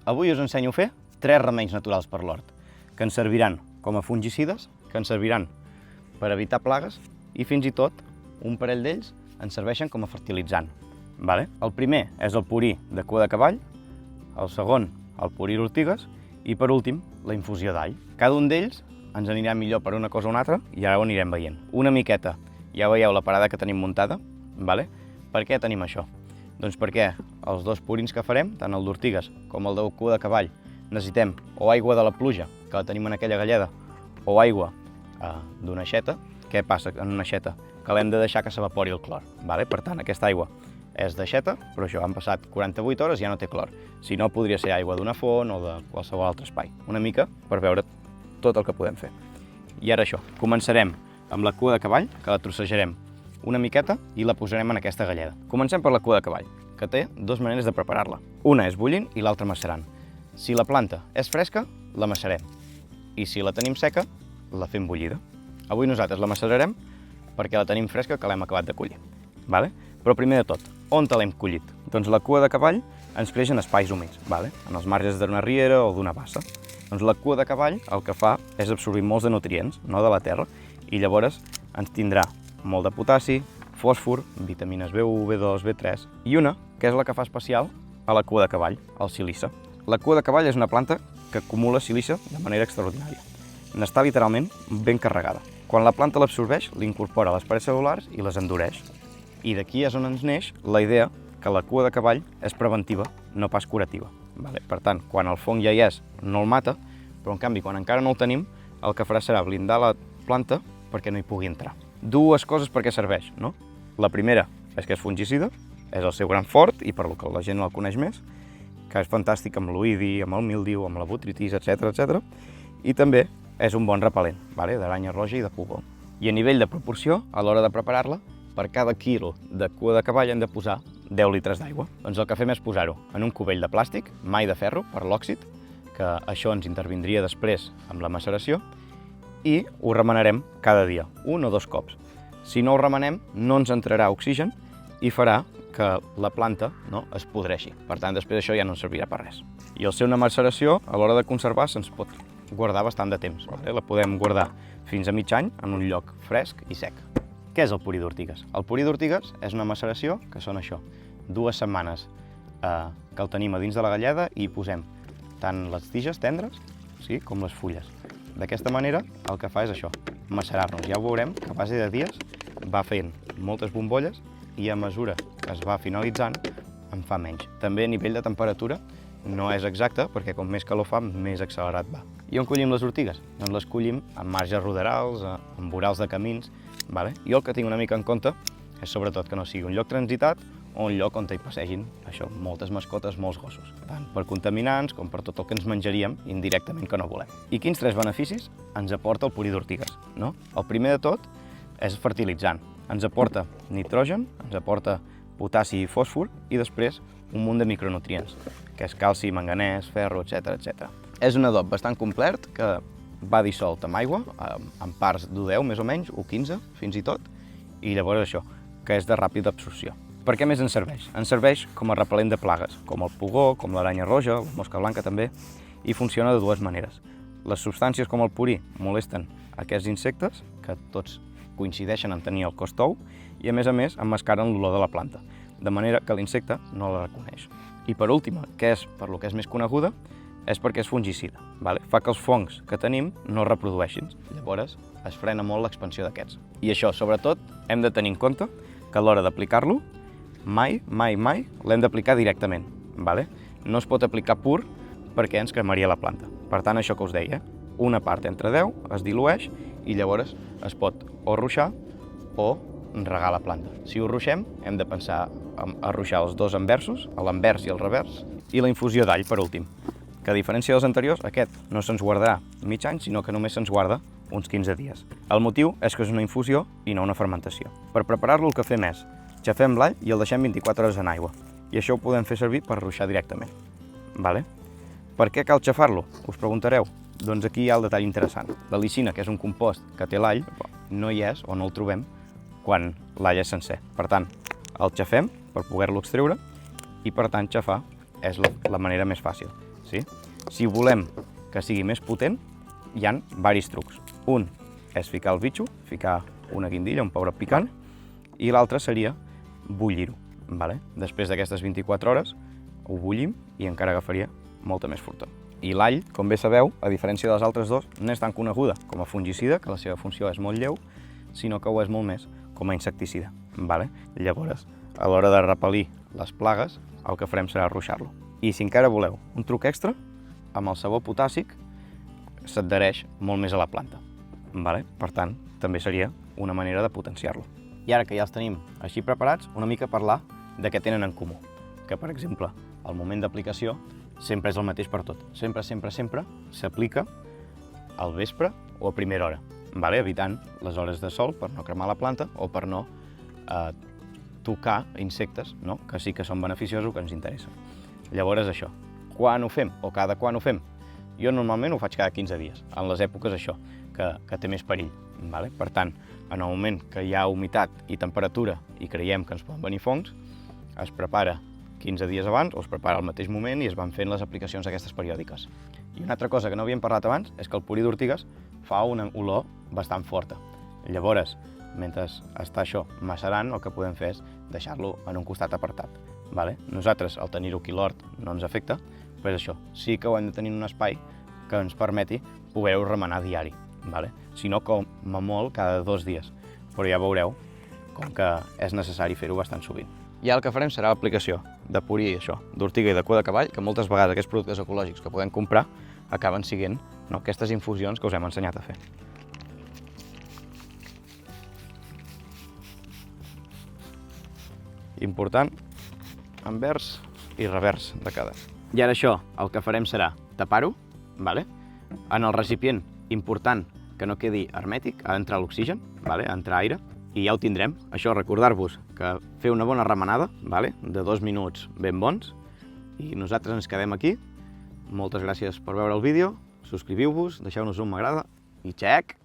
Avui us ensenyo a fer 3 remeis naturals per l'hort, que ens serviran com a fungicides, que ens serviran per evitar plagues i fins i tot un parell d'ells ens serveixen com a fertilitzant. El primer és el purí de cua de cavall, el segon el purí d'ortigues i per últim la infusió d'all. Cada un d'ells ens anirà millor per una cosa o una altra i ara ho anirem veient. Una miqueta, ja veieu la parada que tenim muntada. Per què tenim això? Doncs perquè els dos purins que farem, tant el d'ortigues com el de cua de cavall, necessitem o aigua de la pluja, que la tenim en aquella galleda, o aigua d'una aixeta. Què passa en una aixeta? Que l'hem de deixar que s'evapori el clor. Per tant, aquesta aigua és d'aixeta, però això han passat 48 hores i ja no té clor. Si no, podria ser aigua d'una font o de qualsevol altre espai. Una mica per veure tot el que podem fer. I ara això, començarem amb la cua de cavall, que la trossejarem una miqueta i la posarem en aquesta galleda. Comencem per la cua de cavall, que té dues maneres de preparar-la. Una és bullint i l'altra macerant. Si la planta és fresca, la macerem. I si la tenim seca, la fem bullida. Avui nosaltres la macerarem perquè la tenim fresca, que l'hem acabat de collir. Però primer de tot, on l'hem collit? Doncs la cua de cavall ens creix en espais humits, en els marges d'una riera o d'una bassa. Doncs la cua de cavall el que fa és absorbir molts de nutrients, no de la terra, i llavors ens tindrà molt de potassi, fòsfor, vitamines B1, B2, B3, i una, que és la que fa especial a la cua de cavall, el silici. La cua de cavall és una planta que acumula silici de manera extraordinària. N'està literalment ben carregada. Quan la planta l'absorbeix, l'incorpora a les parets cel·lulars i les endureix. I d'aquí és on ens neix la idea que la cua de cavall és preventiva, no pas curativa. Per tant, quan el fong ja hi és, no el mata, però en canvi, quan encara no el tenim, el que farà serà blindar la planta perquè no hi pugui entrar. Dues coses per què serveix, no? La primera és que és fungicida, és el seu gran fort i per lo que la gent el coneix més, que és fantàstic amb l'oïdi, amb el míldiu, amb la botrytis, etc. I també és un bon repel·lent, d'aranya roja i de pugó. I a nivell de proporció, a l'hora de preparar-la, per cada quilo de cua de cavall hem de posar 10 litres d'aigua. Doncs el que fem és posar-ho en un cubell de plàstic, mai de ferro, per l'òxid, que això ens intervindria després amb la maceració, i ho remenarem cada dia, un o dos cops. Si no ho remenem, no ens entrarà oxigen i farà que la planta es podreixi. Per tant, després això ja no ens servirà per res. I al ser una maceració, a l'hora de conservar, se'ns pot guardar bastant de temps. La podem guardar fins a mig any en un lloc fresc i sec. Què és el purí d'ortigues? El purí d'ortigues és una maceració que són això, 2 setmanes que el tenim a dins de la galleda i posem tant les tiges tendres com les fulles. D'aquesta manera el que fa és això, macerar-nos. Ja ho veurem que a base de dies va fent moltes bombolles i a mesura que es va finalitzant en fa menys. També a nivell de temperatura no és exacte perquè com més calor fa, més accelerat va. I on collim les ortigues? Doncs les collim en marges ruderals, en vorals de camins. Jo el que tinc una mica en compte és sobretot que no sigui un lloc transitat o un lloc on hi passegin moltes mascotes, molts gossos, tant per contaminants com per tot el que ens menjaríem indirectament que no volem. I quins 3 beneficis ens aporta el purí d'ortigues? El primer de tot és fertilitzant. Ens aporta nitrogen, ens aporta potassi i fòsfor i després un munt de micronutrients, que és calci, manganès, ferro, etc. És un adob bastant complet que va dissolt amb aigua, en parts d'1,10 més o menys, o 15 fins i tot, i llavors això, que és de ràpida absorció. Per què més ens serveix? Ens serveix com a repel·lent de plagues, com el pugó, com l'aranya roja, la mosca blanca també, i funciona de dues maneres. Les substàncies com el purí molesten aquests insectes, que tots coincideixen en tenir el cos tou, i a més emmascaren l'olor de la planta, de manera que l'insecte no la reconeix. I per última, que és per lo que és més coneguda, és perquè és fungicida. Fa que els fongs que tenim no es reprodueixin. Llavors es frena molt l'expansió d'aquests. I això, sobretot, hem de tenir en compte que a l'hora d'aplicar-lo, mai l'hem d'aplicar directament. No es pot aplicar pur perquè ens cremaria la planta. Per tant, això que us deia, una part entre 10 es dilueix i llavors es pot o ruixar o regar la planta. Si ho ruixem, hem de pensar a ruixar els dos enversos, l'anvers i el revers, i la infusió d'all per últim, que a diferència dels anteriors, aquest no se'ns guardarà mig any, sinó que només se'ns guarda uns 15 dies. El motiu és que és una infusió i no una fermentació. Per preparar-lo el que fem és xafem l'all i el deixem 24 hores en aigua. I això ho podem fer servir per ruixar directament. Per què cal xafar-lo? Us preguntareu. Doncs aquí hi ha el detall interessant. La lisina, que és un compost que té l'all, no hi és o no el trobem quan l'all és sencer. Per tant, el xafem per poder-lo extreure i per tant xafar és la manera més fàcil. Sí? Si volem que sigui més potent, hi ha diversos trucs. Un és ficar el bitxo, ficar una guindilla, un pebrot picant, i l'altre seria bullir-ho. Vale? Després d'aquestes 24 hores ho bullim i encara agafaria molta més fortor. I l'all, com bé sabeu, a diferència dels altres dos, no és tan coneguda com a fungicida, que la seva funció és molt lleu, sinó que ho és molt més com a insecticida. Vale? Llavors, a l'hora de repel·lir les plagues, el que farem serà ruixar-lo. I si encara voleu un truc extra, amb el sabó potàssic s'adhereix molt més a la planta. Vale? Per tant, també seria una manera de potenciar-lo. I ara que ja els tenim així preparats, una mica parlar de què tenen en comú. Que, per exemple, el moment d'aplicació sempre és el mateix per tot. Sempre s'aplica al vespre o a primera hora, vale? Evitant les hores de sol per no cremar la planta o per no tocar insectes, no? Que sí que són beneficiosos o que ens interessen. Llavors això, quan ho fem o cada quan ho fem? Jo normalment ho faig cada 15 dies, en les èpoques això, que té més perill. Vale? Per tant, en el moment que hi ha humitat i temperatura i creiem que ens poden venir fongs, es prepara 15 dies abans o es prepara al mateix moment i es van fent les aplicacions aquestes periòdiques. I una altra cosa que no havíem parlat abans és que el purí d'ortigues fa una olor bastant forta. Llavors, mentre està això macerant, el que podem fer és deixar-lo en un costat apartat. Vale? Nosaltres, al tenir-ho aquí l'hort, no ens afecta, però és això, sí que ho hem de tenir en un espai que ens permeti poder-ho remenar diari. Vale? Si no, com a molt, cada 2 dies. Però ja veureu com que és necessari fer-ho bastant sovint. I el que farem serà l'aplicació de purí d'ortiga i de cua de cavall, que moltes vegades aquests productes ecològics que podem comprar acaben sent aquestes infusions que us hem ensenyat a fer. Important, envers i revers de cada. I ara això, el que farem serà tapar-ho, vale? En el recipient, important que no quedi hermètic, ha d'entrar l'oxigen, vale? Ha d'entrar aire, i ja ho tindrem. Això, recordar-vos que fer una bona remenada, vale? De 2 minuts ben bons, i nosaltres ens quedem aquí. Moltes gràcies per veure el vídeo, subscriviu-vos, deixeu-nos un m'agrada i xec!